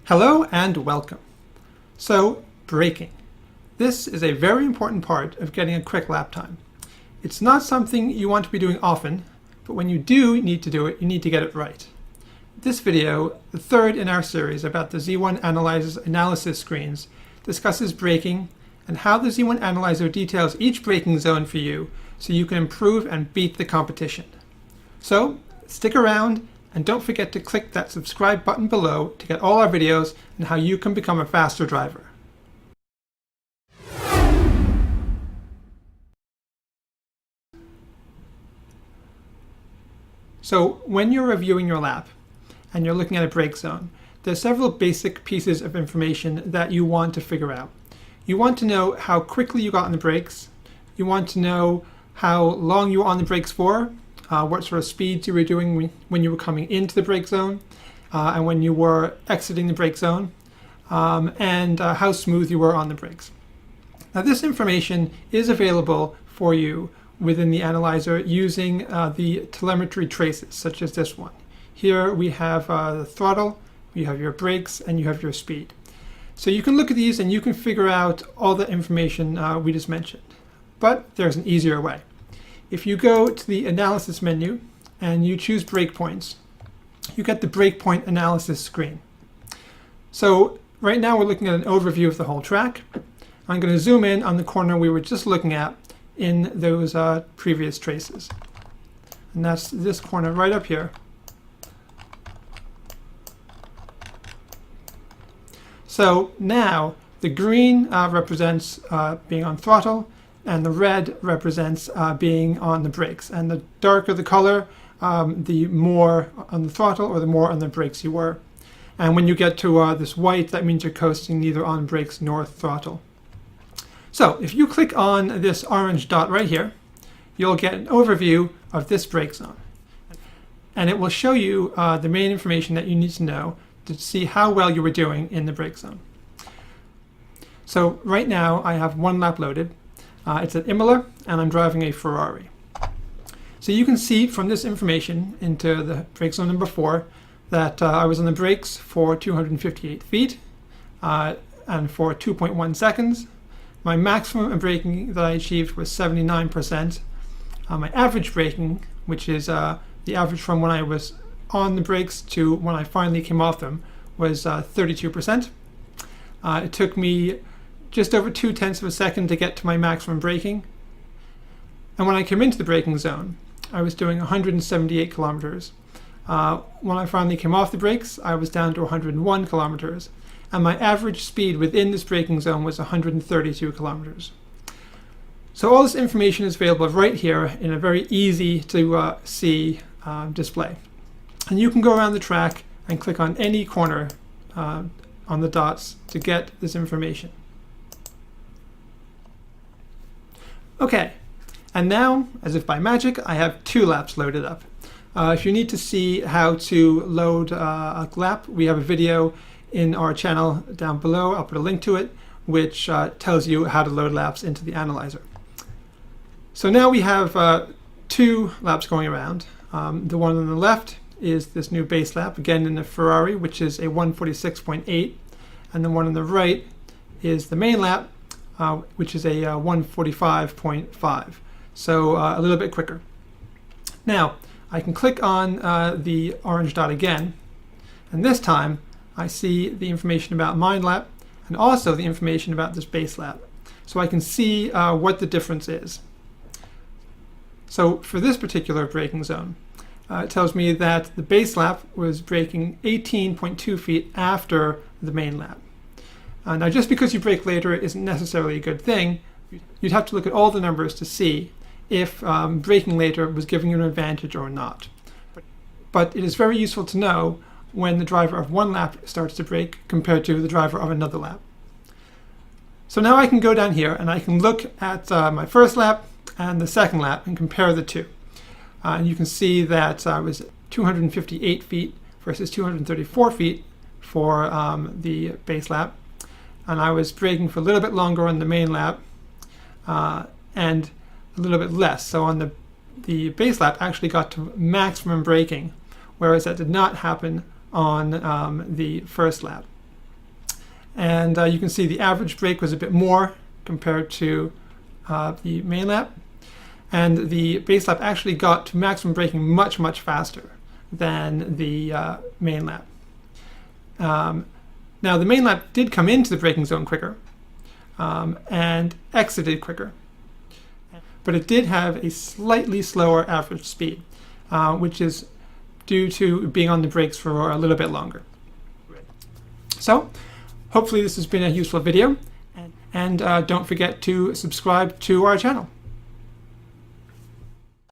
Hello and welcome. So, braking. This is a very important part of getting a quick lap time. It's not something you want to be doing often, but when you do need to do it, you need to get it right. This video, the third in our series about the Z1 Analyzer's analysis screens, discusses braking and how the Z1 Analyzer details each braking zone for you so you can improve and beat the competition. So, stick around and don't forget to click that subscribe button below to get all our videos and how you can become a faster driver. So when you're reviewing your lap and you're looking at a brake zone, there's several basic pieces of information that you want to figure out. You want to know how quickly you got on the brakes. You want to know how long you were on the brakes for, what sort of speeds you were doing when you were coming into the brake zone and when you were exiting the brake zone, and how smooth you were on the brakes. Now this information is available for you within the analyzer using the telemetry traces, such as this one. Here we have the throttle, you have your brakes, and you have your speed. So you can look at these and you can figure out all the information we just mentioned. But there's an easier way. If you go to the analysis menu and you choose breakpoints, you get the breakpoint analysis screen. So right now we're looking at an overview of the whole track. I'm going to zoom in on the corner we were just looking at in those previous traces. And that's this corner right up here. So now the green represents being on throttle, and the red represents being on the brakes. And the darker the color, the more on the throttle or the more on the brakes you were. And when you get to this white, that means you're coasting neither on brakes nor throttle. So if you click on this orange dot right here, you'll get an overview of this brake zone. And it will show you the main information that you need to know to see how well you were doing in the brake zone. So right now I have one lap loaded. It's at Imola, and I'm driving a Ferrari. So you can see from this information into the brake zone number 4 that I was on the brakes for 258 feet and for 2.1 seconds. My maximum braking that I achieved was 79%. My average braking, which is the average from when I was on the brakes to when I finally came off them, was 32%. It took me just over 0.2 of a second to get to my maximum braking. And when I came into the braking zone, I was doing 178 kilometers. When I finally came off the brakes, I was down to 101 kilometers. And my average speed within this braking zone was 132 kilometers. So all this information is available right here in a very easy to see display. And you can go around the track and click on any corner on the dots to get this information. Okay, and now, as if by magic, I have 2 laps loaded up. If you need to see how to load a lap, we have a video in our channel down below. I'll put a link to it, which tells you how to load laps into the analyzer. So now we have 2 laps going around. The one on the left is this new base lap, again in the Ferrari, which is a 146.8, and the one on the right is the main lap, which is a 145.5, so a little bit quicker. Now I can click on the orange dot again, and this time I see the information about my lap and also the information about this base lap, so I can see what the difference is. So for this particular braking zone, it tells me that the base lap was braking 18.2 feet after the main lap. Now just because you brake later isn't necessarily a good thing. You'd have to look at all the numbers to see if braking later was giving you an advantage or not. But it is very useful to know when the driver of one lap starts to brake compared to the driver of another lap. So now I can go down here and I can look at my first lap and the second lap and compare the two. And you can see that I was 258 feet versus 234 feet for the base lap. And I was braking for a little bit longer on the main lap and a little bit less. So on the base lap actually got to maximum braking, whereas that did not happen on the first lap. And you can see the average brake was a bit more compared to the main lap. And the base lap actually got to maximum braking much, much faster than the main lap. Now, the main lap did come into the braking zone quicker and exited quicker. But it did have a slightly slower average speed, which is due to being on the brakes for a little bit longer. So, hopefully this has been a useful video, and don't forget to subscribe to our channel.